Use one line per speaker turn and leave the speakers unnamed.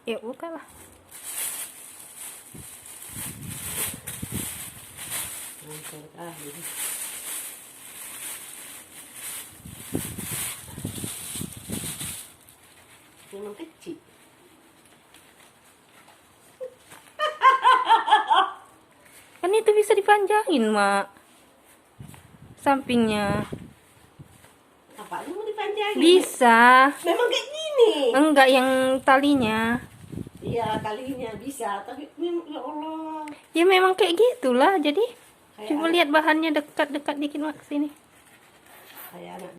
Ya buka lah.
Memang kecil.
Kan itu bisa dipanjangin, Mak. Sampingnya.
Apanya mau dipanjangin?
Bisa.
Memang kayak gini.
Enggak yang talinya.
Iya, talinya bisa, tapi ya Allah.
Ya memang kayak gitulah. Jadi
Kayak
coba
anak-
lihat bahannya dekat-dekat dikit, Mak, sini.
Kayak anak